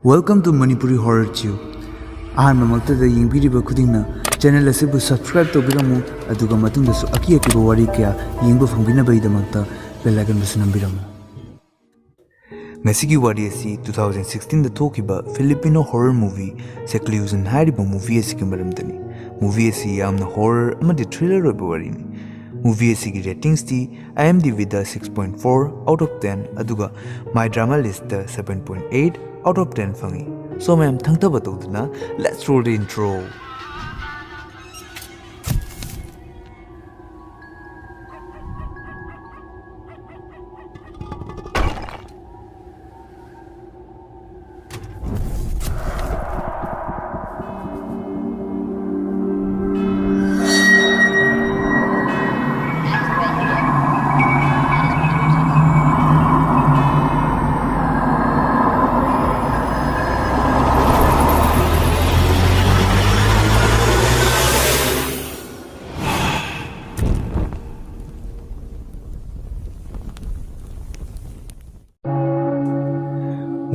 Welcome to Manipuri Horror Tube. Ahanmamaktada yingbiriba khudingna channel asibu subscribe tobiramu aduga matungdasu akiba wari kya yingba fangbinabagidamakta bell icon busu nambiramu. Ngasigi wari asi 2016 da thokiba Filipino horror movie Seclusion hariba movie asigi maramdani. Movie asi yamna horror amadi thriller roiba warini. Movie asigi ratings ti IMDb da 6.4 out of 10 aduga My Drama List da 7.8 out of 10 fangi. So ma'am, thangtaba tawduna, let's roll the intro.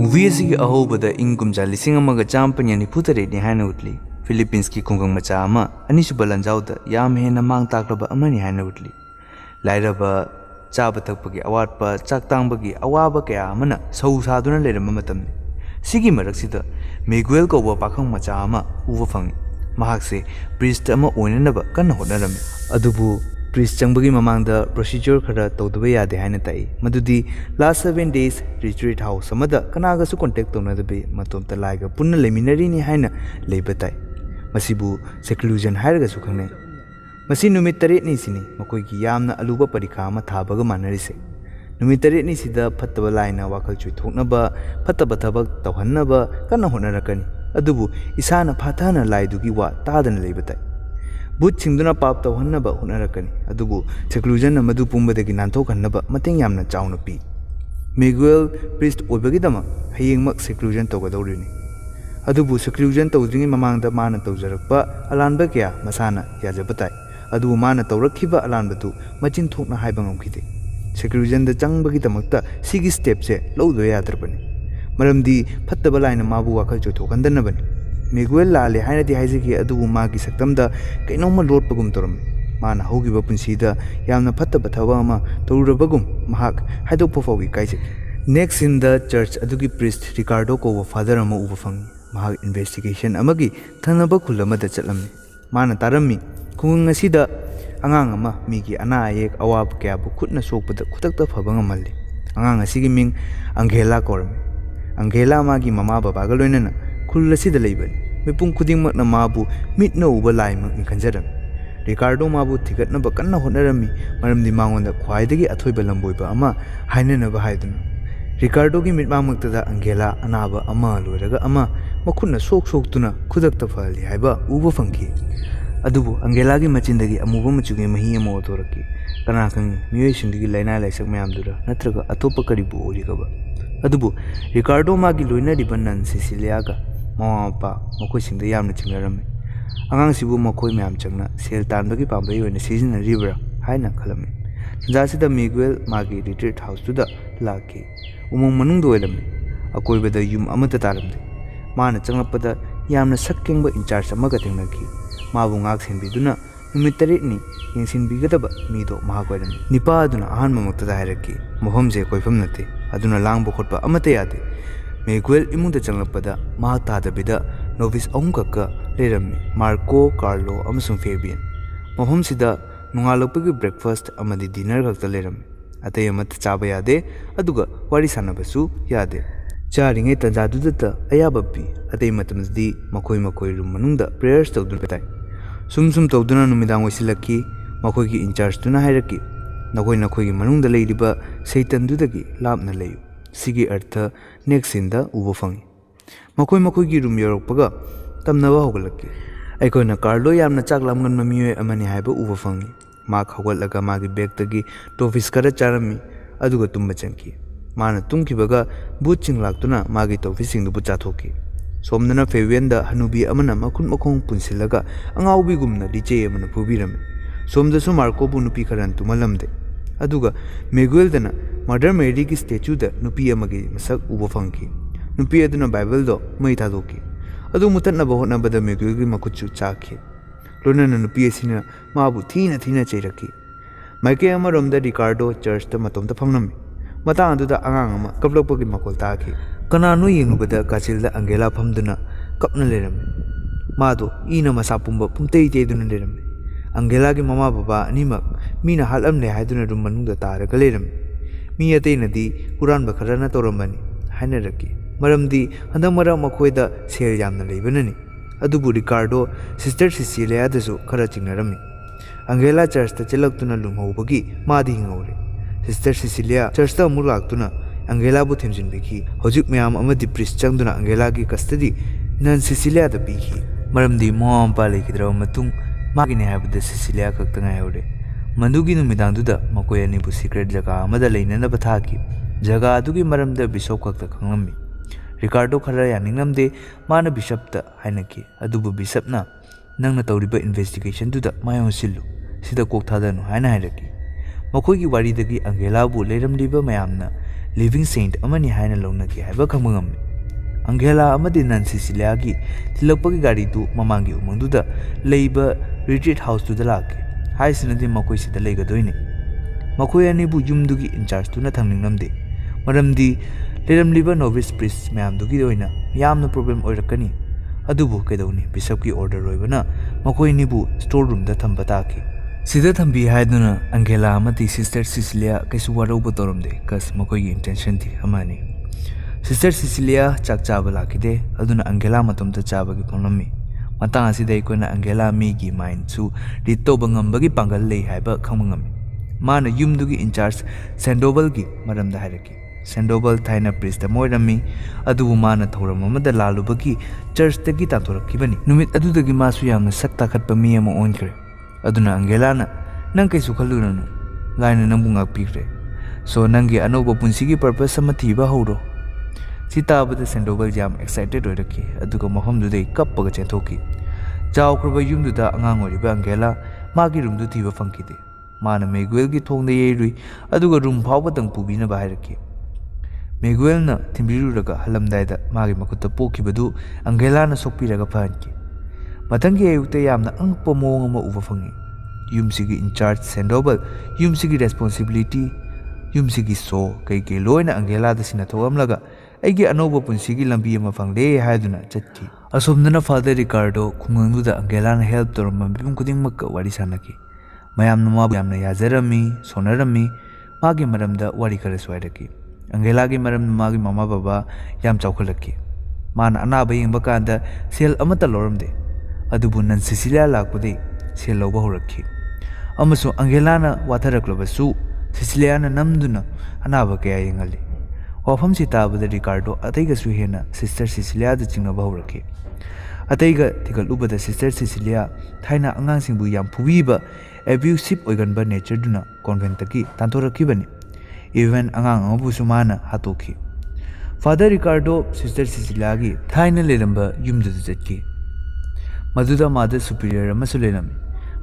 Movie asigi ahobada ingumja lising amaga champanya ni putare ni haina utli. Philippines ki kungang macha ama anisuba lanjauda yam hena mang takraba amani haina utli. Lairaba chaba thakpagi awatpa chaktang awaba kaya amana sau saduna leramba matamni. Sigi maraksida Miguel ko pakhang macha ama uwa fangi. Mahakse priest ama oinanaba kanna hodnarame. Adubu priest changbagi mamangda procedure khara tawdaba yade haina tai. Madudi last 7 days retreat house amada kanaga su contact tawnadabe matomta laiga punna leminari ni haina leibatai. Masibu seclusion hairaga su khangne. Masi numit 8 ni sini makoi ki yamna aluba parikha ama thabaga manarise. Numit 8 ni sida phattaba laina wakhal chui thoknaba phattaba thabak tawhannaba kanna honarakani. Adubu isana phathana laidugi wa tadana leibatai. But chingduna pap tawhannaba honarakani. Adubu seclusion na madu pumbadagi nanthokhanaba mateng yamna chauna pi. Miguel priest oibagidama hayengmak seclusion tawgadawrini. Adubu seclusion tawdringi mamangda mana tawjarakpa alanba kya masana yajabatai. Adubu mana tawrakhiba alanbatu machin thokna haiba ngamkhide. Seclusion da changbagidamakta sigi step se lawdo yadrabani. Maramdi phattaba laina mabu wakhal chothokhandanabani. Miguel lale hainati haizaki adubu magi saktamda kainoma lotpagum toram. Mana hogiba punsida yamna phattaba thaba ama tawrabagum mahak haidokpa fawi kaijaki. Next in the church adugi priest Ricardo ko father ama uba fangi. Mahak investigation amagi thanaba khulamada chatlamni. Mana tarammi khungang asida angang ama migi ana ayek awab kya bu khutna sokpada khutakta phaba ngamalli. Angang asigi ming Angela korami. Angela magi mama baba ga loinana khullasida leibani. Mipung khudingmak na mabu mitna uba laimak ni khanjaram. Ricardo mabu thigatnaba kanna hotnarami maramdi mangonda khwaidagi athoiba lamboiba ama hainanaba haiduna. Ricardo gi mitmamaktada Angela anaba ama loiraga ama makhunna soktuna khudakta phali haiba uba fangki. Adubu Angela gi machindagi amuba machugi mahi ama otoraki. Kana khang miyoi sindigi laina laisak mayamdura natraga atopa karibu origaba. Adubu Ricardo magi loinariba nan Cecilia ga mama pa makoi singda yamna chingarame. Angang sibu makoi mayam changna sel tanbagi pambai oina sizinaribra haina khalame. Sanjasida Miguel magi retreat house tuda laki. Umong manungda oilame. Akoibada yum amata taramde. Mana changlapada yamna sakkengba in charge amaga thengnaki. Mabu ngak senbiduna numit 8 ni yengsinbigadaba mido mahakoirame. Nipa aduna ahanmamaktada hairaki. Mafamse koifam nate. Aduna langba khotpa amata yade. Miguel imungda changlapada mahak tadabida novice ahum kakka lerami Marco, Carlo amasung Fabian. Mafam sida nungalokpagi breakfast amadi dinner kakta lerami. Atay amata chaba yade aduga wari sanabasu yade. Charingai tanjadudata ayababi atay matamsdi makoi room manungda prayers tawduna petai. Sum tawduna numidang waisilaki makoi ki in charge tuna hairaki. Nakoi ki manungda leiriba Satan dudagi lapna leyu. Sigi artha next in the uba fangi. Makoi ki room yorokpaga tamnaba hogalaki. Aikoina Carlo yamna chaklamgan mamiyoy amani haiba uba fangi. Mak hogalaga magi bag tagi tofis kara charami aduga tumba chanki. Mana tumkibaga boot chinglaktuna magi tofis singdubu chathoki. Somdana Fabian da hanubi amana makun makong punsilaga angaubi gumna DJ amana pubirame. Somdasu Marco bu nupi karan tumalamde. Aduga Miguel dana Mother Mary ki statue da nupi amagi masak uba fangki. नुपी अदुना Bible मई थादोकी अदु मुतन्नब होटनबद मेगुएलगी मखुच्चु चाखी लोनना नुपी असिना माबु थीना थीना चैरकी माइके अमरोमदा रिकार्डो church मतोमदा फमनमी मतांग अदुदा आंगांग अमा कपलकपगी मखोल ताखी कनानो येंगुबदा काचिलदा Angela फमदुना कपना लेरमे मादो ईना मसा पुंबा पुंतै तेदुना लेरमे अंगेला की ममा बाबा अनिमक मीना हालमले हाइदुना रूम मनुंगदा तारगा लेरमे मी अतैनदी हुरानबा खरना तौरमबनी हाइनरकी मरमदी हंदक मरक मखोयदा सेल यामना लेबननी अदुबु रिकार्डो सिस्टर सिसिलिया दसु खरा चिंगनरमी अंगेला चर्च ता चलक्तुना लुमहौबगी मादी हिंगौरे सिस्टर सिसिलिया चर्च ता अमुक लाक्तुना अंगेला बु थेमजिनबिखी हौजिक मयाम अमदि प्रिस्ट चंगदुना अंगेला की कस्टडी नन सिसिलिया दा पीखी मरमदी मोमपा लेखिद्रब मतुंग मागिने हाइबदा सिसिलिया खक्ता ngaihore मंदुगी नुमिदांगदुदा मकोय अनिबु सीक्रेट जगह अमदा लेननब थाकी जगह अदुगी मरमदा बिशप खक्ता खंगलम्मी रिकार्डो खरा यानिंगलमदे माना बिशपता हाइनकी अदुबु बिशपना नंगना तौरिबा इन्वेस्टिगेशन दुदा मायोसिल्लु सिदा कोकथादनु हाइना हाइरकी मखोयगी वारीदगी अंगेलाबु लेरमलिबा मयामना लिविंग सेंट अमनी हाइना लौनकी हाइबा खंगममी अंगेला अमदी नन सिसिलियागी थिलकपगी गाड़ीदु ममांगी उमंगदुदा लेइबा रिट्रीट हाउस दुदा लाके हाइसिनदि मखोय सिदा लेगदोइने मखोय अनिबु युमदुगी इंचार्ज तुना थंगनिंगलमदे मरमदी लेरमलिबा नोविस प्रिस्ट मयामदुगी ओइना यामना प्रॉब्लम ओइरकनी अदुबु कैदौनी बिशपकी ऑर्डर ओइबना मखोय निबु स्टोर रूम दा थंबा ताके सिदा थंबी हाइदुना अंगेला अमदी सिस्टर सिसिलिया कैसु वारौबो तोरमदे कस मखोयगी इंटेंशन थी अमानी सिस्टर सिसिलिया चाक चाबा लाखिदे अदुना अंगेला मतोमता चाबगी फंगलम्मी मतंग असिदा अखोयना अंगेला मीगी माइंडसु रीड तौबा ngambagi पांगल लेइ हाइबा खंगमंगमी माना युमदुगी इंचार्ज सेंडोबलगी मरमदा हाइरकी सेंडोबल थाइना प्रिस्ट मोइरमी अदुबु माना थौरम अमदा लालुबगी चर्चतगी तांथोरक्किबनी नुमित अदुदगी मासु यामना सक ताखतपा मी अमा ओनख्रे अदुना अंगेलाना नंग कैसु खल्लुननु लाइना नंबु ngakpikre सो नंगी अनौबा पुंसिगी पर्पस अमा थीबा हौरो सिताबदा सेंडोबल जाम एक्साइटेड ओइरकी अदुगा मफमदुदै कप्पगा चेंथोकी चावख्रबा युमदुदा अंगांग ओइरिबा अंगेला मागी रूमदु थीबा फंकिदे माना मेगुएलगी थोंगदा येरुई अदुगा रूम फावबतंग पुबिनबा हाइरकी मेगुएलना थिंबिरुरगा हलमदायदा मागी मखुत्ता पोखिबदु अंगेलाना सोकपिरगा फहनकी मथंगी अयुक्ता यामना अंगपा मोंग अमा उबा फंगी युमसिगी इंचार्ज सेंडोबल युमसिगी रेस्पॉन्सिबिलिटी युमसिगी सो कई लोइना अंगेलादा सिनाथोगमलगा अैगी अनौबा पुंसिगी लंबी अमा फंगले हाइदुना चटकी असोमदना फादर रिकार्डो खुंगंगदुदा अंगेलाना हेल्प तोरम मिपुम खुदिंगमक्का वारी सानकी मयामना माबु यामना याजरमी सोनरमी मागी मरमदा वारी खरा स्वाइरकी अंगेलागी मरम मागी ममा बाबा याम चौखलक्की माना अनाबा येंबा कांदा सेल अमता लौरमदे अदुबु नन सिसिलिया लाकपदे सेल लौबा होरक्की अमसु अंगेलाना वाथरक्लबसु सिसिलियाना नमदुना अनाबा कया येंगले वाफम सिताबदा रिकार्डो अतैगसु हेना सिस्टर सिसिलिया द चिंगनबा होरक्की अतैगा थिगलुबदा सिस्टर सिसिलिया थाइना अंगांसिंबु याम फुबीबा एब्यूसिव ओइगनबा नेचर दुना कॉन्वेंटकी तांतोरक्कीबनी इवन अंगांग अमबुसु माना हातोखी फादर रिकार्डो सिस्टर सिसिलियागी थाइना लेरंबा युमदुदा चटकी मदुदा मादा सुपीरियर अमसु लेरमी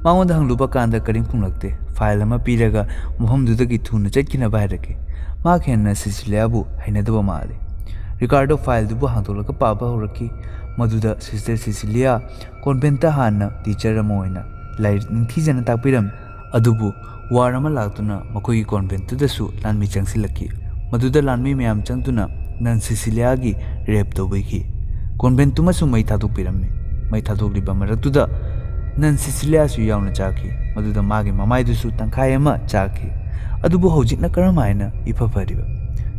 मांगोंदा हंगलुबा कांदा करिंग फुंगलक्ते फाइल अमा पीरगा मोहमदुदागी थुना चटकिना बाहिरकी मा खेन्ना सिसिलियाबु हैनदबा माले रिकार्डो फाइल दुबु हांतोलका पाबा होरकी मदुदा सिस्टर सिसिलिया कॉन्वेंटा हाना टीचर अमा ओइना लाइट निंथीजना ताकपिरम अदुबु वार अमा लाक्तुना मखोयगी कॉन्वेंटुदसु लानमी चंगसिलक्की मदुदा लानमी मयाम चंगतुना नन सिसिलियागी रेप तौबैखी कॉन्वेंटुमसु मै थादोकपिरम्मे मै थादोकलिबा मरक्तुदा नन सिसिलियासु यावना चाखी मदुदा मागी ममाइदुसु तंखाय अमा चाखी अदुबु हौजिकना करमायना इफा फरिबा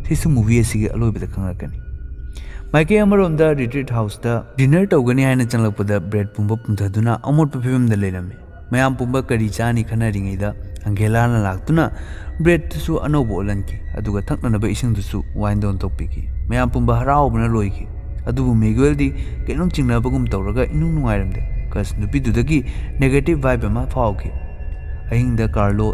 सिसु मूवी असिगी अलोइबदा खंगलकनी माइके अमरोमदा रिट्रीट हाउस दा डिनर तौगनी हाइना चंगलकपदा ब्रेड पुंबा पुंथदुना अमोटपा फिबमदा लेरम्मे मयाम पुंबा करी चानी खनरिङैदा अंगेलाना लाक्तुना ब्रेडसु अनौबो ओलनकी अदुगा थक्ननबा इसिंदुसु वाइनदोन तोकपिकी मयाम पुंबा हराउबना लोइकी अदुबु मेगुएलदी केनोम चिंगनबगुम तौरगा इनुं नुंगाइरमदे कस नुपीदुदगी नेगेटिव वाइब अमा फाउकी अहिंगदा कार्लो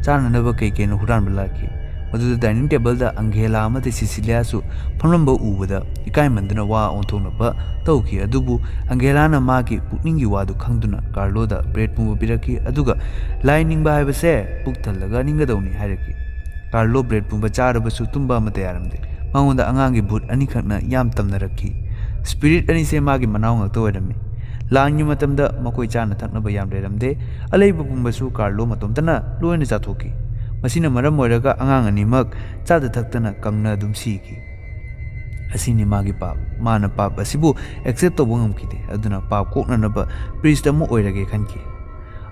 चाननबा केकेनो हुरानबा लाकी मदुदा डाइनिंग टेबल दा अंगेला अमदि सिसिलियासु फमलंबा उबदा इकाइमंदना वा ओंथोनबा तौकी अदुबु अंगेलाना मागी पुकनिंगी वादु खंगदुना कार्लोदा ब्रेड पुंबा पिरकी अदुगा लाइनिंगबा हाइबसे पुक थल्लगा निंगदौनी हाइरकी कार्लो ब्रेड पुंबा चारबसु तुम्बा अमते यारमदे ꯃꯉꯣꯟꯗ ꯑꯉꯥꯡꯒꯤ ꯚꯨꯠ ꯑꯅꯤꯈꯛꯅ ꯌꯥꯝ ꯇꯝꯅꯔꯛꯈꯤ꯫ ꯁ꯭ꯄꯤꯔꯤꯠ ꯑꯅꯤꯁꯦ ꯃꯥꯒꯤ ꯃꯅꯥꯎ ꯉꯥꯛꯇ ꯑꯣꯏꯔꯝꯃꯤ꯫ ꯂꯥꯟꯒꯤ ꯃꯇꯝꯗ ꯃꯈꯣꯏ ꯆꯥꯅ ꯊꯛꯅꯕ ꯌꯥꯝ ꯂꯩꯔꯝꯗꯦ꯫ ꯑꯂꯩꯕ ꯄꯨꯝꯕꯁꯨ ꯀꯥꯔꯂꯣ ꯃꯇꯣꯝꯇꯅ ꯂꯣꯏꯅ ꯆꯥꯊꯣꯛꯈꯤ꯫ ꯃꯁꯤꯅ ꯃꯔꯝ ꯑꯣꯏꯔꯒ ꯑꯉꯥꯡ ꯑꯅꯤꯃꯛ ꯆꯥꯗ ꯊꯛꯇꯅ ꯀꯪꯅ ꯑꯗꯨꯝ ꯁꯤꯈꯤ꯫ ꯑꯁꯤꯅꯤ ꯃꯥꯒꯤ ꯄꯥꯞ꯫ ꯃꯥꯅ ꯄꯥꯞ ꯑꯁꯤꯕꯨ ꯑꯦꯛꯁꯦꯞ ꯇꯧꯕ ꯉꯝꯈꯤꯗꯦ, ꯑꯗꯨꯅ ꯄꯥꯞ ꯀꯣꯛꯅꯅꯕ ꯄ꯭ꯔꯤꯁꯠ ꯑꯃ ꯑꯣꯏꯔꯒꯦ ꯈꯟꯈꯤ꯫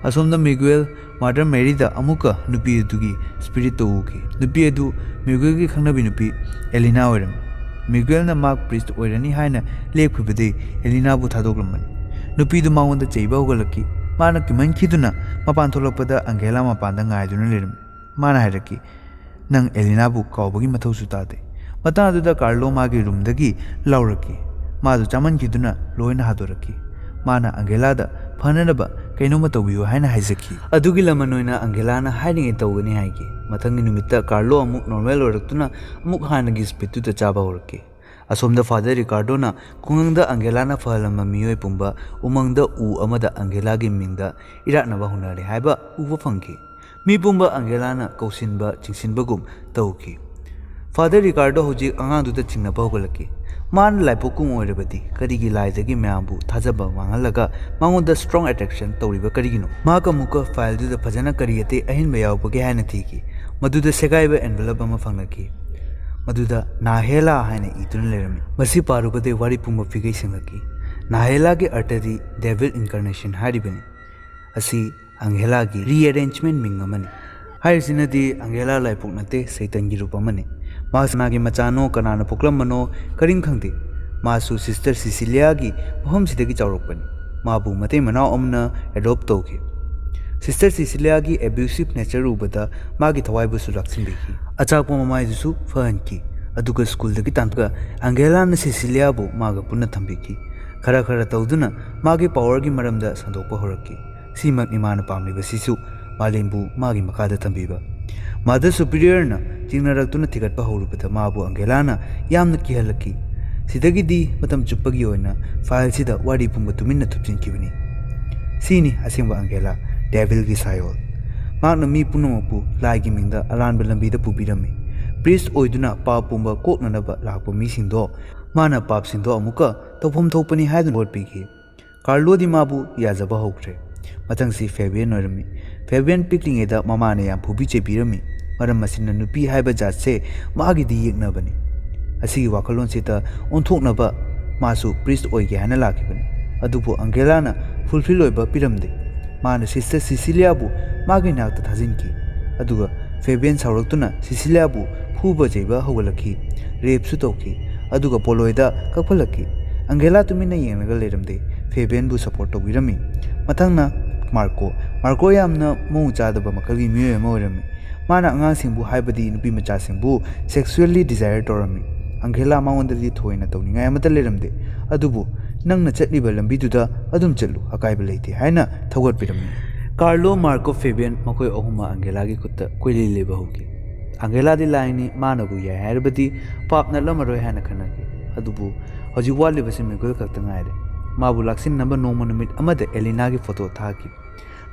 ꯑꯁꯣꯝꯗ ꯃꯤꯒꯨꯑꯦꯜ ꯃꯥꯗꯔ ꯃꯦꯔꯤꯗ ꯑꯃꯨꯛꯀ ꯅꯨꯄꯤ ꯑꯗꯨꯒꯤ ꯁ꯭ꯄꯤꯔꯤꯠꯇꯨ ꯎꯈꯤ꯫ ꯅꯨꯄꯤ ꯑꯗꯨ ꯃꯤꯒꯨꯑꯦꯜꯒꯤ ꯈꯪꯅꯕꯤ ꯅꯨꯄꯤ ꯑꯦꯂꯤꯅꯥ ꯑꯣꯏꯔꯝꯃꯤ꯫ ꯃꯤꯒꯨꯑꯦꯜꯅ ꯃꯍꯥꯛ ꯄ꯭ꯔꯤꯁꯠ ꯑꯣꯏꯔꯅꯤ ꯍꯥꯏꯅ ꯂꯦꯞꯈꯤꯕꯗꯒꯤ ꯑꯦꯂꯤꯅꯥꯕꯨ ꯊꯥꯗꯣꯛꯂꯝꯕꯅꯤ꯫ ꯅꯨꯄꯤꯗꯨ ꯃꯉꯣꯟꯗ ꯆꯩꯕ ꯍꯧꯒꯠꯂꯛꯈꯤ꯫ ꯃꯥꯅ ꯀꯤꯃꯟꯈꯤꯗꯨꯅ ꯃꯄꯥꯟ ꯊꯣꯛꯂꯛꯄꯗ ꯑꯪꯒꯦꯂꯥ ꯃꯄꯥꯟꯗ ꯉꯥꯏꯗꯨꯅ ꯂꯩꯔꯝꯃꯤ꯫ ꯃꯥꯅ ꯍꯥꯏꯔꯛꯈꯤ, "ꯅꯪ ꯑꯦꯂꯤꯅꯥꯕꯨ ꯀꯥꯎꯕꯒꯤ ꯃꯊꯧꯁꯨ ꯇꯥꯗꯦ"꯫ ꯃꯇꯥꯡ ꯑꯗꯨꯗ ꯀꯥꯔꯂꯣ ꯃꯥꯒꯤ ꯔꯨꯝꯗꯒꯤ ꯂꯥꯎꯔꯛꯈꯤ꯫ ꯃꯥꯗꯨ ꯆꯥꯃꯟꯈꯤꯗꯨꯅ ꯂꯣꯏꯅ ꯍꯥꯗꯣꯔꯛꯈꯤ꯫ ꯃꯥꯅ ꯑꯪꯒꯦꯂꯥꯗ ꯐꯅꯅꯕ ꯀꯩꯅꯣꯝꯃ ꯇꯧꯕꯤꯌꯨ ꯍꯥꯏꯅ ꯍꯥꯏꯖꯈꯤ꯫ ꯑꯗꯨꯒꯤ ꯂꯃꯟ ꯑꯣꯏꯅ ꯑꯪꯒꯦꯂꯥꯅ ꯍꯥꯏꯔꯤꯉꯩ ꯇꯧꯒꯅꯤ ꯍꯥꯏꯈꯤ꯫ ꯃꯊꯪꯒꯤ ꯅꯨꯃꯤꯠꯇ ꯀꯥꯔꯂꯣ ꯑꯃꯨꯛ ꯅꯣꯔꯃꯦꯜ ꯑꯣꯏꯔꯛꯇꯨꯅ ꯑꯃꯨꯛ ꯍꯥꯟꯅꯒꯤ ꯁ꯭ꯄꯤꯔꯤꯠꯇꯨꯗ ꯆꯥꯕ ꯍꯧꯔꯛꯈꯤ꯫ ꯑꯁꯣꯝꯗ ꯐꯥꯗꯔ ꯔꯤꯀꯥꯔꯗꯣꯅ ꯈꯨꯡꯒꯪꯗ ꯑꯪꯒꯦꯂꯥꯅ ꯐꯍꯜꯂꯝꯕ ꯃꯤꯑꯣꯏ ꯄꯨꯝꯕ ꯎꯃꯪꯗ ꯎ ꯑꯃꯗ ꯑꯪꯒꯦꯂꯥꯒꯤ ꯃꯤꯡꯗ ꯏꯔꯥꯠꯅꯕ ꯍꯧꯅꯔꯦ ꯍꯥꯏꯕ ꯎꯕ ꯐꯪꯈꯤ꯫ ꯃꯤ ꯄꯨꯝꯕ ꯑꯪꯒꯦꯂꯥꯅ ꯀꯧꯁꯤꯟꯕ ꯆꯤꯡꯁꯤꯟꯕꯒꯨꯝ ꯇꯧꯈꯤ꯫ ꯐꯥꯗꯔ ꯔꯤꯀꯥꯔꯗꯣ ꯍꯧꯖꯤꯛ ꯑꯉꯥꯡꯗꯨꯗ ꯆꯤꯡꯅꯕ ꯍꯧꯒꯠꯂꯛꯈꯤ꯫ ꯃꯥꯅ ꯂꯥꯏꯄꯣꯛꯀꯨꯝ ꯑꯣꯏꯔꯕꯗꯤ ꯀꯔꯤꯒꯤ ꯂꯥꯏꯗꯒꯤ ꯃꯌꯥꯝꯕꯨ ꯊꯥꯖꯕ ꯃꯥꯡꯍꯜꯂꯒ ꯃꯉꯣꯟꯗ ꯁ꯭ꯇꯔꯣꯡ ꯑꯦꯇ꯭ꯔꯦꯛꯁꯟ ꯇꯧꯔꯤꯕ ꯀꯔꯤꯒꯤꯅꯣ? ꯃꯍꯥꯛ ꯑꯃꯨꯛꯀ ꯐꯥꯏꯜꯗꯨꯗ ꯐꯖꯅ ꯀꯔꯤ ꯑꯇꯩ ꯑꯍꯦꯟꯕ ꯌꯥꯎꯕꯒꯦ ꯍꯥꯏꯅ ꯊꯤꯈꯤ꯫ ꯃꯗꯨꯗ ꯁꯦꯒꯥꯏꯕ ꯑꯦꯟꯚꯦꯂꯞ ꯑꯃ ꯐꯪꯂꯛꯈꯤ꯫ ꯃꯗꯨꯗ ꯅꯥꯍꯦꯂꯥ ꯍꯥꯏꯅ ꯏꯗꯨꯅ ꯂꯩꯔꯝꯃꯤ꯫ ꯃꯁꯤ ꯄꯥꯔꯨꯕꯗꯩ ꯋꯥꯔꯤ ꯄꯨꯝꯕ ꯐꯤꯒꯩ ꯁꯦꯡꯂꯛꯈꯤ꯫ ꯅꯥꯍꯦꯂꯥꯒꯤ ꯑꯔꯊꯗꯤ ꯗꯦꯚꯤꯜ ꯏꯟꯀꯥꯔꯅꯦꯁꯟ ꯍꯥꯏꯔꯤꯕꯅꯤ꯫ ꯑꯁꯤ ꯑꯪꯒꯦꯂꯥꯒꯤ ꯔꯤꯑꯦꯔꯦꯟꯖꯃꯦꯟꯠ ꯃꯤꯡ ꯑꯃꯅꯤ꯫ ꯍꯥꯏꯔꯤꯁꯤꯅꯗꯤ ꯑꯪꯒꯦꯂꯥ ꯂꯥꯏꯄꯣꯛ ꯅꯠꯇꯦ, ꯁꯩꯇꯟꯒꯤ ꯔꯨꯞ ꯑꯃꯅꯤ꯫ ꯃꯍꯥꯛ ꯀꯅꯥꯒꯤ ꯃꯆꯥꯅꯣ, ꯀꯅꯥꯅ ꯄꯣꯛꯂꯝꯕꯅꯣ ꯀꯔꯤꯝ ꯈꯪꯗꯦ꯫ ꯃꯥꯁꯨ ꯁꯤꯁꯇꯔ ꯁꯤꯁꯤꯂꯤꯌꯥꯒꯤ ꯃꯐꯝꯁꯤꯗꯒꯤ ꯆꯥꯎꯔꯛꯄꯅꯤ꯫ ꯃꯥꯕꯨ ꯃꯇꯩ ꯃꯅꯥꯎ ꯑꯃꯅ ꯑꯦꯗꯣꯞ ꯇꯧꯈꯤ꯫ ꯁꯤꯁꯇꯔ ꯁꯤꯁꯤꯂꯤꯌꯥꯒꯤ ꯑꯦꯕ꯭ꯌꯨꯁꯤꯚ ꯅꯦꯆꯔ ꯎꯕꯗ ꯃꯥꯒꯤ ꯊꯋꯥꯏꯕꯨꯁꯨ ꯂꯥꯛꯁꯤꯟꯕꯤꯈꯤ꯫ ꯑꯆꯥꯛꯄ ꯃꯃꯥꯏꯗꯨꯁꯨ ꯐꯍꯟꯈꯤ꯫ ꯑꯗꯨꯒ ꯁ꯭ꯀꯨꯜꯗꯒꯤ ꯇꯥꯟꯊꯣꯛꯑꯒ ꯑꯪꯒꯦꯂꯥꯅ ꯁꯤꯁꯤꯂꯤꯌꯥꯕꯨ ꯃꯥꯒ ꯄꯨꯟꯅ ꯊꯝꯕꯤꯈꯤ꯫ ꯈꯔ ꯈꯔ ꯇꯧꯗꯨꯅ ꯃꯥꯒꯤ ꯄꯥꯋꯔꯒꯤ ꯃꯔꯝꯗ ꯁꯟꯗꯣꯛꯄ ꯍꯧꯔꯛꯈꯤ꯫ ꯁꯤꯃꯛꯅꯤ ꯃꯥꯅ ꯄꯥꯝꯂꯤꯕꯁꯤꯁꯨ, ꯃꯥꯂꯦꯝꯕꯨ ꯃꯥꯒꯤ ꯃꯈꯥꯗ ꯊꯝꯕꯤꯕ꯫ ꯃꯥꯗꯔ ꯁꯨꯄꯤꯔꯤꯌꯔꯅ ꯆꯤꯡꯅꯔꯛꯇꯨꯅ ꯊꯤꯒꯠꯄ ꯍꯧꯔꯨꯕꯗ ꯃꯥꯕꯨ ꯑꯪꯒꯦꯂꯥꯅ ꯌꯥꯝꯅ ꯀꯤꯍꯜꯂꯛꯈꯤ꯫ ꯁꯤꯗꯒꯤꯗꯤ ꯃꯇꯝ ꯆꯨꯞꯄꯒꯤ ꯑꯣꯏꯅ ꯐꯥꯏꯜꯁꯤꯗ ꯋꯥꯔꯤ ꯄꯨꯝꯕ ꯇꯨꯃꯤꯟꯅ ꯊꯨꯞꯆꯤꯟꯈꯤꯕꯅꯤ꯫ ꯁꯤꯅꯤ ꯑꯁꯦꯡꯕ ꯑꯪꯒꯦꯂꯥ, ꯗꯦꯚꯤꯜꯒꯤ ꯁꯥꯏꯑꯣꯜ꯫ ꯃꯍꯥꯛꯅ ꯃꯤ ꯄꯨꯝꯅꯃꯛꯄꯨ ꯂꯥꯏꯒꯤ ꯃꯤꯡꯗ ꯑꯔꯥꯟꯕ ꯂꯝꯕꯤꯗ ꯄꯨꯕꯤꯔꯝꯃꯤ꯫ ꯄ꯭ꯔꯤꯁꯠ ꯑꯣꯏꯗꯨꯅ ꯄꯥꯞ ꯄꯨꯝꯕ ꯀꯣꯛꯅꯅꯕ ꯂꯥꯛꯄ ꯃꯤꯁꯤꯡꯗꯣ ꯃꯥꯅ ꯄꯥꯞꯁꯤꯡꯗꯣ ꯑꯃꯨꯛꯀ ꯇꯧꯐꯝ ꯊꯣꯛꯄꯅꯤ ꯍꯥꯏꯗꯨꯅ ꯚꯣꯠ ꯄꯤꯈꯤ꯫ ꯀꯥꯔꯂꯣꯗꯤ ꯃꯥꯕꯨ ꯌꯥꯖꯕ ꯍꯧꯈ꯭ꯔꯦ꯫ ꯃꯊꯪꯁꯤ ꯐꯦꯕꯤꯌꯟ ꯑꯣꯏꯔꯝꯃꯤ꯫ ꯐꯦꯕꯤꯌꯟ ꯄꯤꯛꯂꯤꯉꯩꯗ ꯃꯃꯥꯅ ꯌꯥꯝ ꯐꯨꯕꯤ ꯆꯩꯕꯤꯔꯝꯃꯤ꯫ ꯃꯔꯝ ꯑꯁꯤꯅ ꯅꯨꯄꯤ ꯍꯥꯏꯕ ꯖꯥꯠꯁꯦ ꯃꯥꯒꯤꯗꯤ ꯌꯦꯛꯅꯕꯅꯤ꯫ ꯑꯁꯤꯒꯤ ꯋꯥꯈꯜꯂꯣꯟꯁꯤꯗ ꯑꯣꯟꯊꯣꯛꯅꯕ ꯃꯥꯁꯨ ꯄ꯭ꯔꯤꯁꯠ ꯑꯣꯏꯒꯦ ꯍꯥꯏꯅ ꯂꯥꯛꯈꯤꯕꯅꯤ꯫ ꯑꯗꯨꯕꯨ ꯑꯪꯒꯦꯂꯥꯅ ꯐꯨꯜꯐꯤꯜ ꯑꯣꯏꯕ ꯄꯤꯔꯝꯗꯦ꯫ ꯃꯥꯅ ꯁꯤꯁꯇꯔ ꯁꯤꯁꯤꯂꯤꯌꯥꯕꯨ ꯃꯥꯒꯤ ꯅꯥꯛꯇ ꯊꯥꯖꯤꯟꯈꯤ꯫ ꯑꯗꯨꯒ ꯐꯦꯕꯤꯌꯟ ꯁꯥꯎꯔꯛꯇꯨꯅ ꯁꯤꯁꯤꯂꯤꯌꯥꯕꯨ ꯐꯨꯕ ꯆꯩꯕ ꯍꯧꯒꯠꯂꯛꯈꯤ꯫ ꯔꯦꯞꯁꯨ ꯇꯧꯈꯤ꯫ ꯑꯗꯨꯒ ꯄꯣꯂꯣꯏꯗ ꯀꯛꯐꯜꯂꯛꯈꯤ꯫ ꯑꯪꯒꯦꯂꯥ ꯇꯨꯃꯤꯟꯅ ꯌꯦꯡꯂꯒ ꯂꯩꯔꯝꯗꯦ, ꯐꯦꯕꯤꯌꯟꯕꯨ ꯁꯄꯣꯔꯠ ꯇꯧꯕꯤꯔꯝꯃꯤ꯫ ꯃꯊꯪꯅ ꯃꯥꯔꯀꯣ꯫ ꯃꯥꯔꯀꯣ ꯌꯥꯝꯅ ꯃꯑꯣꯡ ꯆꯥꯗꯕ ꯃꯈꯜꯒꯤ ꯃꯤꯑꯣꯏ ꯑꯃ ꯑꯣꯏꯔꯝꯃꯤ꯫ ꯃꯥꯅ ꯑꯉꯥꯡꯁꯤꯡꯕꯨ ꯍꯥꯏꯕꯗꯤ ꯅꯨꯄꯤꯃꯆꯥꯁꯤꯡꯕꯨ ꯁꯦꯛꯁꯨꯑꯦꯜꯂꯤ ꯗꯤꯖꯥꯏꯔ ꯇꯧꯔꯝꯃꯤ꯫ ꯑꯪꯒꯦꯂꯥ ꯃꯉꯣꯟꯗꯗꯤ ꯊꯣꯏꯅ ꯇꯧꯅꯤꯡꯉꯥꯏ ꯑꯃꯠꯇ ꯂꯩꯔꯝꯗꯦ꯫ ꯑꯗꯨꯕꯨ "ꯅꯪꯅ ꯆꯠꯂꯤꯕ ꯂꯝꯕꯤꯗꯨꯗ ꯑꯗꯨꯝ ꯆꯠꯂꯨ, ꯑꯀꯥꯏꯕ ꯂꯩꯇꯦ" ꯍꯥꯏꯅ ꯊꯧꯒꯠꯄꯤꯔꯝꯃꯤ꯫ ꯀꯥꯔꯂꯣ, ꯃꯥꯔꯀꯣ, ꯐꯦꯕꯤꯌꯟ ꯃꯈꯣꯏ ꯑꯍꯨꯝꯃꯛ ꯑꯪꯒꯦꯂꯥꯒꯤ ꯈꯨꯠꯇ ꯀꯣꯏꯂꯩ ꯂꯩꯕ ꯍꯧꯈꯤ꯫ ꯑꯪꯒꯦꯂꯥꯗꯤ ꯂꯥꯏꯅꯤ, ꯃꯥꯅꯕꯨ ꯌꯥꯏ ꯍꯥꯏꯔꯕꯗꯤ ꯄꯥꯞ ꯅꯠꯂꯝꯃꯔꯣꯏ ꯍꯥꯏꯅ ꯈꯟꯅꯈꯤ꯫ ꯑꯗꯨꯕꯨ ꯍꯧꯖꯤꯛ ꯋꯥꯠꯂꯤꯕꯁꯤ ꯃꯤꯒꯨꯑꯦꯜ ꯈꯛꯇ ꯉꯥꯏꯔꯦ꯫ ꯃꯥꯕꯨ ꯂꯥꯛꯁꯤꯟꯅꯕ ꯅꯣꯡꯃ ꯅꯨꯃꯤꯠ ꯑꯃꯗ ꯑꯦꯂꯤꯅꯥꯒꯤ ꯐꯣꯇꯣ ꯊꯥꯈꯤ꯫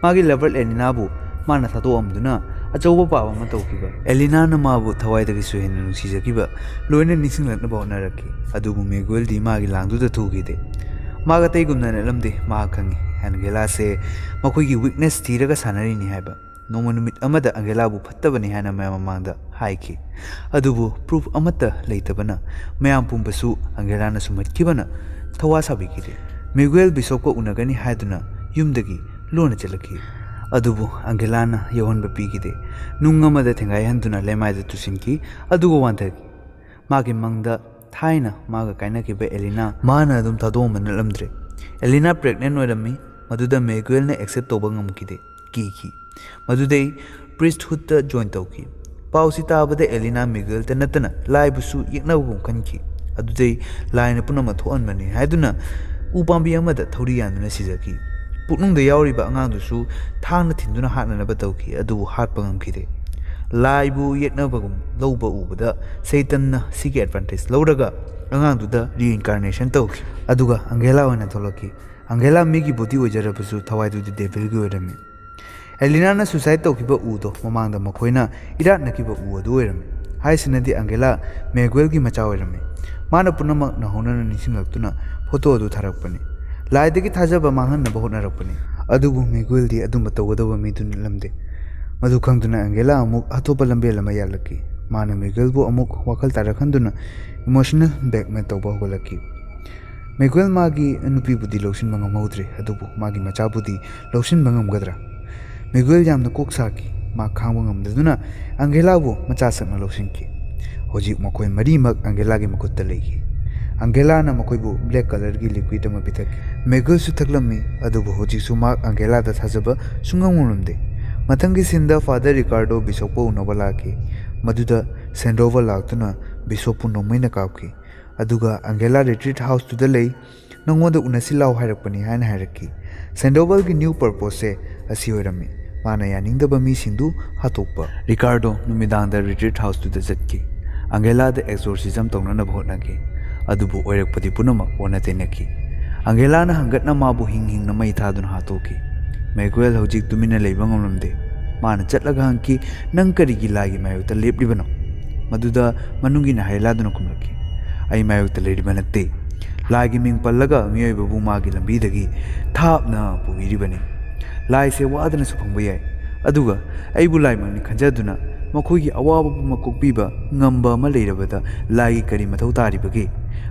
ꯃꯥꯒꯤ ꯂꯚꯔ ꯑꯦꯂꯤꯅꯥꯕꯨ ꯃꯥꯅ ꯊꯥꯗꯣꯛꯑꯝꯗꯨꯅ ꯑꯆꯧꯕ ꯄꯥꯞ ꯑꯃ ꯇꯧꯈꯤꯕ꯫ ꯑꯦꯂꯤꯅꯥꯅ ꯃꯥꯕꯨ ꯊꯋꯥꯏꯗꯒꯤꯁꯨ ꯍꯦꯟꯅ ꯅꯨꯡꯁꯤꯖꯈꯤꯕ ꯂꯣꯏꯅ ꯅꯤꯡꯁꯤꯡꯂꯛꯅꯕ ꯍꯣꯠꯅꯔꯛꯈꯤ꯫ ꯑꯗꯨꯕꯨ ꯃꯤꯒꯨꯑꯦꯜꯗꯤ ꯃꯥꯒꯤ ꯂꯥꯡꯗꯨꯗ ꯊꯨꯈꯤꯗꯦ꯫ ꯃꯥꯒ ꯑꯇꯩꯒꯨꯝꯅ ꯅꯠꯂꯝꯗꯦ꯫ ꯃꯍꯥꯛ ꯈꯪꯉꯤ ꯑꯪꯒꯦꯂꯥꯁꯦ ꯃꯈꯣꯏꯒꯤ ꯋꯤꯛꯅꯦꯁ ꯊꯤꯔꯒ ꯁꯥꯟꯅꯔꯤꯅꯤ ꯍꯥꯏꯕ꯫ ꯅꯣꯡꯃ ꯅꯨꯃꯤꯠ ꯑꯃꯗ ꯑꯪꯒꯦꯂꯥꯕꯨ ꯐꯠꯇꯕꯅꯤ ꯍꯥꯏꯅ ꯃꯌꯥꯝ ꯃꯃꯥꯡꯗ ꯍꯥꯏꯈꯤ꯫ ꯑꯗꯨꯕꯨ ꯄ꯭ꯔꯨꯐ ꯑꯃꯠꯇ ꯂꯩꯇꯕꯅ ꯃꯌꯥꯝ ꯄꯨꯝꯕꯁꯨ ꯑꯪꯒꯦꯂꯥꯅ ꯁꯨꯝꯍꯠꯈꯤꯕꯅ ꯊꯧꯋꯥ ꯁꯥꯕꯤꯈꯤꯗꯦ꯫ ꯃꯤꯒꯨꯑꯦꯜ ꯕꯤꯁꯣꯞꯀ ꯎꯅꯒꯅꯤ ꯍꯥꯏꯗꯨꯅ ꯌꯨꯝꯗꯒꯤ ꯂꯣꯟꯅ ꯆꯠꯂꯛꯈꯤ꯫ ꯑꯗꯨꯕꯨ ꯑꯪꯒꯦꯂꯥꯅ ꯌꯧꯍꯟꯕ ꯄꯤꯈꯤꯗꯦ꯫ ꯅꯨꯡ ꯑꯃꯗ ꯊꯦꯡꯒꯥꯏꯍꯟꯗꯨꯅ ꯂꯩꯃꯥꯏꯗ ꯇꯨꯁꯤꯟꯈꯤ, ꯑꯗꯨꯒ ꯋꯥꯟꯊꯈꯤ꯫ ꯃꯥꯒꯤ ꯃꯪꯗ ꯊꯥꯏꯅ ꯃꯥꯒ ꯀꯥꯏꯅꯈꯤꯕ ꯑꯦꯂꯤꯅꯥ ꯃꯥꯅ ꯑꯗꯨꯝ ꯊꯥꯗꯣꯛꯑꯝꯕ ꯅꯠꯂꯝꯗ꯭ꯔꯦ꯫ ꯑꯦꯂꯤꯅꯥ ꯄ꯭ꯔꯦꯒꯅꯦꯟꯠ ꯑꯣꯏꯔꯝꯃꯤ꯫ ꯃꯗꯨꯗ ꯃꯤꯒꯨꯑꯦꯜꯅ ꯑꯦꯛꯁꯦꯞ ꯇꯧꯕ ꯉꯝꯈꯤꯗꯦ, ꯀꯤꯈꯤ꯫ ꯃꯗꯨꯗꯩ ꯄ꯭ꯔꯤꯁꯠꯍꯨꯗꯇ ꯖꯣꯏꯟ ꯇꯧꯈꯤ꯫ ꯄꯥꯎꯁꯤ ꯇꯥꯕꯗ ꯑꯦꯂꯤꯅꯥ ꯃꯤꯒꯨꯑꯦꯜꯇ ꯅꯠꯇꯅ ꯂꯥꯏꯕꯨꯁꯨ ꯌꯦꯛꯅꯕꯒꯨꯝ ꯈꯟꯈꯤ꯫ ꯑꯗꯨꯗꯩ ꯂꯥꯏꯅ ꯄꯨꯝꯅꯃꯛ ꯊꯣꯛꯍꯟꯕꯅꯤ ꯍꯥꯏꯗꯨꯅ ꯎ ꯄꯥꯝꯕꯤ ꯑꯃꯗ ꯊꯧꯔꯤ ꯌꯥꯟꯗꯨꯅ ꯁꯤꯖꯈꯤ꯫ ꯄꯨꯛꯅꯨꯡꯗ ꯌꯥꯎꯔꯤꯕ ꯑꯉꯥꯡꯗꯨꯁꯨ ꯊꯥꯡꯅ ꯊꯤꯟꯗꯨꯅ ꯍꯥꯠꯅꯅꯕ ꯇꯧꯈꯤ, ꯑꯗꯨꯕꯨ ꯍꯥꯠꯄ ꯉꯝꯈꯤꯗꯦ꯫ ꯂꯥꯏꯕꯨ ꯌꯦꯛꯅꯕꯒꯨꯝ ꯂꯧꯕ ꯎꯕꯗ ꯁꯩꯇꯟꯅ ꯁꯤꯒꯤ ꯑꯦꯗꯚꯥꯟꯇꯦꯖ ꯂꯧꯔꯒ ꯑꯉꯥꯡꯗꯨꯗ ꯔꯤꯏꯟꯀꯥꯔꯅꯦꯁꯟ ꯇꯧꯈꯤ, ꯑꯗꯨꯒ ꯑꯪꯒꯦꯂꯥ ꯑꯣꯏꯅ ꯊꯣꯛꯂꯛꯈꯤ꯫ ꯑꯪꯒꯦꯂꯥ ꯃꯤꯒꯤ ꯕꯣꯗꯤ ꯑꯣꯏꯖꯔꯕꯁꯨ ꯊꯋꯥꯏꯗꯨꯗꯤ ꯗꯦꯚꯤꯜꯒꯤ ꯑꯣꯏꯔꯝꯃꯤ꯫ ꯑꯦꯂꯤꯅꯥꯅ ꯁꯨꯁꯥꯏꯗ ꯇꯧꯈꯤꯕ ꯎꯗꯣ ꯃꯃꯥꯡꯗ ꯃꯈꯣꯏꯅ ꯏꯔꯥꯠꯅꯈꯤꯕ ꯎ ꯑꯗꯨ ꯑꯣꯏꯔꯝꯃꯤ꯫ ꯍꯥꯏꯁꯤꯅꯗꯤ ꯑꯪꯒꯦꯂꯥ ꯃꯦꯒꯨꯋꯦꯜꯒꯤ ꯃꯆꯥ ꯑꯣꯏꯔꯝꯃꯤ꯫ ꯃꯥꯅ ꯄꯨꯝꯅꯃꯛ ꯅꯧꯍꯧꯅꯅ ꯅꯤꯡꯁꯤꯡꯂꯛꯇꯨꯅ ꯐꯣꯇꯣ ꯑꯗꯨ ꯊꯥꯔꯛꯄꯅꯤ꯫ ꯂꯥꯏꯗꯒꯤ ꯊꯥꯖꯕ ꯃꯥꯡꯍꯟꯅꯕ ꯍꯣꯠꯅꯔꯛꯄꯅꯤ꯫ ꯑꯗꯨꯕꯨ ꯃꯦꯒꯨꯋꯦꯜꯗꯤ ꯑꯗꯨꯝꯕ ꯇꯧꯒꯗꯕ ꯃꯤꯗꯨ ꯅꯠꯂꯝꯗꯦ꯫ ꯃꯗꯨ ꯈꯪꯗꯨꯅ ꯑꯪꯒꯦꯂꯥ ꯑꯃꯨꯛ ꯑꯇꯣꯞꯄ ꯂꯝꯕꯦꯜ ꯑꯃ ꯌꯥꯜꯂꯛꯈꯤ꯫ ꯃꯥꯅ ꯃꯦꯒꯨꯋꯦꯜꯕꯨ ꯑꯃꯨꯛ ꯋꯥꯈꯜ ꯇꯥꯔꯛꯍꯟꯗꯨꯅ ꯏꯃꯣꯁꯅꯦꯜ ꯕ꯭ꯂꯦꯛꯃꯦꯜ ꯇꯧꯕ ꯍꯧꯒꯠꯂꯛꯈꯤ꯫ ꯃꯦꯒꯨꯋꯦꯜ ꯃꯥꯒꯤ ꯅꯨꯄꯤꯕꯨꯗꯤ ꯂꯧꯁꯤꯟꯕ ꯉꯝꯍꯧꯗ꯭ꯔꯦ, ꯑꯗꯨꯕꯨ ꯃꯥꯒꯤ ꯃꯆꯥꯕꯨꯗꯤ ꯂꯧꯁꯤꯟꯕ ꯉꯝꯒꯗ꯭ꯔꯥ? ꯃꯦꯒꯨꯋꯦꯜ ꯌꯥꯝꯅ ꯀꯣꯛ ꯁꯥꯈꯤ꯫ ꯃꯥ ꯈꯥꯡꯕ ꯉꯝꯗꯗꯨꯅ ꯑꯪꯒꯦꯂꯥꯕꯨ ꯃꯆꯥꯁꯛꯅ ꯂꯧꯁꯤꯟꯈꯤ꯫ ꯍꯧꯖꯤꯛ ꯃꯈꯣꯏ ꯃꯔꯤꯃꯛ ꯑꯪꯒꯦꯂꯥꯒꯤ ꯃꯈꯨꯠꯇ ꯂꯩꯈꯤ꯫ ꯑꯪꯒꯦꯂꯥꯅ ꯃꯈꯣꯏꯕꯨ ꯕ꯭ꯂꯦꯛ ꯀꯂꯔꯒꯤ ꯂꯤꯀ꯭ꯋꯤꯠ ꯑꯃ ꯄꯤꯊꯛꯈꯤ꯫ ꯃꯦꯒꯨꯋꯦꯜꯁꯨ ꯊꯛꯂꯝꯃꯤ, ꯑꯗꯨꯕꯨ ꯍꯧꯖꯤꯛꯁꯨ ꯃꯍꯥꯛ ꯑꯪꯒꯦꯂꯥꯗ ꯊꯥꯖꯕ ꯁꯨꯡꯉꯝ ꯉꯝꯂꯝꯗꯦ꯫ ꯃꯊꯪꯒꯤ ꯁꯤꯟꯗ ꯐꯥꯗꯔ ꯔꯤꯀꯥꯔꯗꯣ ꯕꯤꯁꯣꯞꯄꯨ ꯎꯅꯕ ꯂꯥꯛꯈꯤ꯫ ꯃꯗꯨꯗ ꯁꯦꯟꯗꯣꯚꯜ ꯂꯥꯛꯇꯨꯅ ꯕꯤꯁꯣꯞꯄꯨ ꯅꯣꯡꯃꯩꯅ ꯀꯥꯞꯈꯤ꯫ ꯑꯗꯨꯒ ꯑꯪꯒꯦꯂꯥ ꯔꯤꯇ꯭ꯔꯤꯠ ꯍꯥꯎꯁꯇꯨꯗ ꯂꯩ, ꯅꯉꯣꯟꯗ ꯎꯅꯁꯤ ꯂꯥꯎ ꯍꯥꯏꯔꯛꯄꯅꯤ ꯍꯥꯏꯅ ꯍꯥꯏꯔꯛꯈꯤ꯫ ꯁꯦꯟꯗꯣꯚꯜꯒꯤ ꯅ꯭ꯌꯨ ꯄꯔꯄꯣꯁꯁꯦ ꯑꯁꯤ ꯑꯣꯏꯔꯝꯃꯤ: ꯃꯥꯅ ꯌꯥꯅꯤꯡꯗꯕ ꯃꯤꯁꯤꯡꯗꯨ ꯍꯥꯠꯇꯣꯛꯄ꯫ ꯔꯤꯀꯥꯔꯗꯣ ꯅꯨꯃꯤꯗꯥꯡꯗ ꯔꯤꯇ꯭ꯔꯤꯠ ꯍꯥꯎꯁꯇꯨꯗ ꯆꯠꯈꯤ꯫ ꯑꯪꯒꯦꯂꯥꯗ ꯑꯦꯛꯁꯣꯔꯁꯤꯖꯝ ꯇꯧꯅꯅꯕ ꯍꯣꯠꯅꯈꯤ, ꯑꯗꯨꯕꯨ ꯑꯣꯏꯔꯛꯄꯗꯤ ꯄꯨꯝꯅꯃꯛ ꯑꯣꯟꯅ ꯇꯩꯅꯈꯤ꯫ ꯑꯪꯒꯦꯂꯥꯅ ꯍꯪꯒꯠꯅ ꯃꯥꯕꯨ ꯍꯤꯡꯅ ꯃꯩ ꯊꯥꯗꯨꯅ ꯍꯥꯠꯇꯣꯛꯈꯤ꯫ ꯃꯦꯒꯨꯋꯦꯜ ꯍꯧꯖꯤꯛ ꯇꯨꯃꯤꯟꯅ ꯂꯩꯕ ꯉꯝꯂꯝꯗꯦ꯫ ꯃꯥꯅ ꯆꯠꯂꯒ ꯍꯪꯈꯤ, ꯅꯪ ꯀꯔꯤꯒꯤ ꯂꯥꯏꯒꯤ ꯃꯥꯌꯣꯛꯇ ꯂꯦꯞꯂꯤꯕꯅꯣ? ꯃꯗꯨꯗ ꯃꯅꯨꯡꯒꯤ ꯅꯥꯍꯩꯂꯥꯗꯨꯅ ꯈꯨꯝꯂꯛꯈꯤ, ꯑꯩ ꯃꯥꯌꯣꯛꯇ ꯂꯩꯔꯤꯕ ꯅꯠꯇꯦ, ꯂꯥꯏꯒꯤ ꯃꯤꯡ ꯄꯜꯂꯒ ꯃꯤꯑꯣꯏꯕꯕꯨ ꯃꯥꯒꯤ ꯂꯝꯕꯤꯗꯒꯤ ꯊꯥꯞꯅ ꯄꯨꯕꯤꯔꯤꯕꯅꯤ꯫ ꯂꯥꯏꯁꯦ ꯋꯥꯗꯅꯁꯨ ꯐꯪꯕ ꯌꯥꯏ, ꯑꯗꯨꯒ ꯑꯩꯕꯨ ꯂꯥꯏꯃꯛꯅꯤ ꯈꯟꯖꯗꯨꯅ ꯃꯈꯣꯏꯒꯤ ꯑꯋꯥꯕ ꯄꯨꯝꯅꯃꯛ ꯀꯣꯛꯄꯤꯕ ꯉꯝꯕ ꯑꯃ ꯂꯩꯔꯕꯗ ꯂꯥꯏꯒꯤ ꯀꯔꯤ ꯃꯊꯧ ꯇꯥꯔꯤꯕꯒꯦ?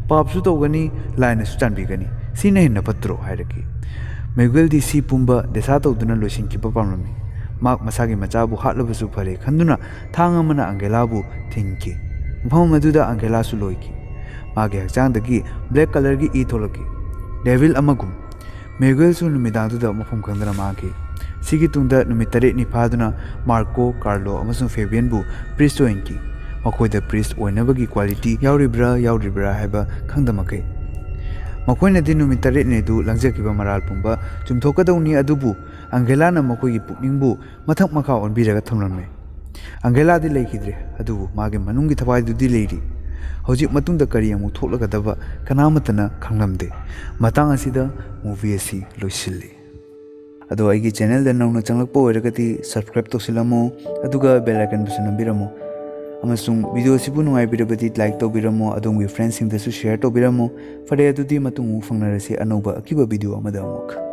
ꯄꯥꯞꯁꯨ ꯇꯧꯒꯅꯤ, ꯂꯥꯏꯅꯁꯨ ꯆꯥꯟꯕꯤꯒꯅꯤ, ꯁꯤꯅ ꯍꯦꯟꯅ ꯐꯠꯇ꯭ꯔꯣ? ꯍꯥꯏꯔꯛꯈꯤ꯫ ꯃꯦꯒꯨꯋꯦꯜꯗꯤ ꯁꯤ ꯄꯨꯝꯕ ꯗꯦꯁꯥ ꯇꯧꯗꯨꯅ ꯂꯣꯏꯁꯤꯟꯈꯤꯕ ꯄꯥꯝꯂꯝꯃꯤ꯫ ꯃꯍꯥꯛ ꯃꯁꯥꯒꯤ ꯃꯆꯥꯕꯨ ꯍꯥꯠꯂꯕꯁꯨ ꯐꯔꯦ ꯈꯟꯗꯨꯅ ꯊꯥꯡ ꯑꯃꯅ ꯑꯪꯒꯦꯂꯥꯕꯨ ꯊꯤꯟꯈꯤ꯫ ꯃꯐꯝ ꯑꯗꯨꯗ ꯑꯪꯒꯦꯂꯥꯁꯨ ꯂꯣꯏꯈꯤ꯫ ꯃꯥꯒꯤ ꯍꯛꯆꯥꯡꯗꯒꯤ ꯕ꯭ꯂꯦꯛ ꯀꯂꯔꯒꯤ ꯏ ꯊꯣꯛꯂꯛꯈꯤ, ꯗꯦꯚꯤꯜ ꯑꯃꯒꯨꯝ꯫ ꯃꯦꯒꯨꯋꯦꯜꯁꯨ ꯅꯨꯃꯤꯗꯥꯡꯗꯨꯗ ꯃꯐꯝ ꯈꯪꯗꯅ ꯃꯥꯡꯈꯤ꯫ ꯁꯤꯒꯤ ꯇꯨꯡꯗ ꯅꯨꯃꯤꯠ 8ꯅꯤ ꯐꯥꯗꯨꯅ ꯃꯥꯔꯀꯣ, ꯀꯥꯔꯂꯣ ꯑꯃꯁꯨꯡ ꯐꯦꯕꯤꯌꯟꯕꯨ ꯄ꯭ꯔꯤꯁꯠ ꯑꯣꯏꯍꯟꯈꯤ, ꯃꯈꯣꯏꯗ ꯄ꯭ꯔꯤꯁꯠ ꯑꯣꯏꯅꯕꯒꯤ ꯀ꯭ꯋꯥꯂꯤꯇꯤ ꯌꯥꯎꯔꯤꯕ꯭ꯔꯥ ꯍꯥꯏꯕ ꯈꯪꯗꯃꯈꯩ꯫ ꯃꯈꯣꯏꯅꯗꯤ ꯅꯨꯃꯤꯠ 8ꯅꯤꯗꯨ ꯂꯪꯖꯈꯤꯕ ꯃꯔꯥꯜ ꯄꯨꯝꯕ ꯆꯨꯝꯊꯣꯛꯀꯗꯧꯅꯤ, ꯑꯗꯨꯕꯨ ꯑꯪꯒꯦꯂꯥꯅ ꯃꯈꯣꯏꯒꯤ ꯄꯨꯛꯅꯤꯡꯕꯨ ꯃꯊꯛ ꯃꯈꯥ ꯑꯣꯟꯕꯤꯔꯒ ꯊꯝꯂꯝꯃꯤ꯫ ꯑꯪꯒꯦꯂꯥꯗꯤ ꯂꯩꯈꯤꯗ꯭ꯔꯦ, ꯑꯗꯨꯕꯨ ꯃꯥꯒꯤ ꯃꯅꯨꯡꯒꯤ ꯊꯋꯥꯏꯗꯨꯗꯤ ꯂꯩꯔꯤ꯫ ꯍꯧꯖꯤꯛ ꯃꯇꯨꯡꯗ ꯀꯔꯤ ꯑꯃꯨꯛ ꯊꯣꯛꯂꯒꯗꯕ ꯀꯅꯥꯃꯠꯇꯅ ꯈꯪꯂꯝꯗꯦ꯫ ꯃꯇꯥꯡ ꯑꯁꯤꯗ ꯃꯨꯚꯤ ꯑꯁꯤ ꯂꯣꯏꯁꯤꯜꯂꯤ꯫ ꯑꯗꯣ ꯑꯩꯒꯤ ꯆꯦꯅꯦꯜꯗ ꯅꯧꯅ ꯆꯪꯂꯛꯄ ꯑꯣꯏꯔꯒꯗꯤ ꯁꯕꯁꯀ꯭ꯔꯥꯏꯕ ꯇꯧꯁꯤꯜꯂꯝꯃꯣ, ꯑꯗꯨꯒ ꯕꯦꯜ ꯑꯥꯏꯀꯟꯕꯨꯁꯨ ꯅꯝꯕꯤꯔꯝꯃꯣ, ꯑꯃꯁꯨꯡ ꯚꯤꯗꯤꯑꯣ ꯑꯁꯤꯕꯨ ꯅꯨꯡꯉꯥꯏꯕꯤꯔꯕꯗꯤ ꯂꯥꯏꯛ ꯇꯧꯕꯤꯔꯝꯃꯣ, ꯑꯗꯣꯝꯒꯤ ꯐ꯭ꯔꯦꯟꯁꯤꯡꯗꯁꯨ ꯁꯦꯌꯔ ꯇꯧꯕꯤꯔꯝꯃꯣ꯫ ꯐꯔꯦ, ꯑꯗꯨꯗꯤ ꯃꯇꯨꯡ ꯑꯃꯨꯛ ꯐꯪꯅꯔꯁꯤ ꯑꯅꯧꯕ ꯑꯀꯤꯕ ꯚꯤꯗꯤꯑꯣ ꯑꯃꯗ ꯑꯃꯨꯛ꯫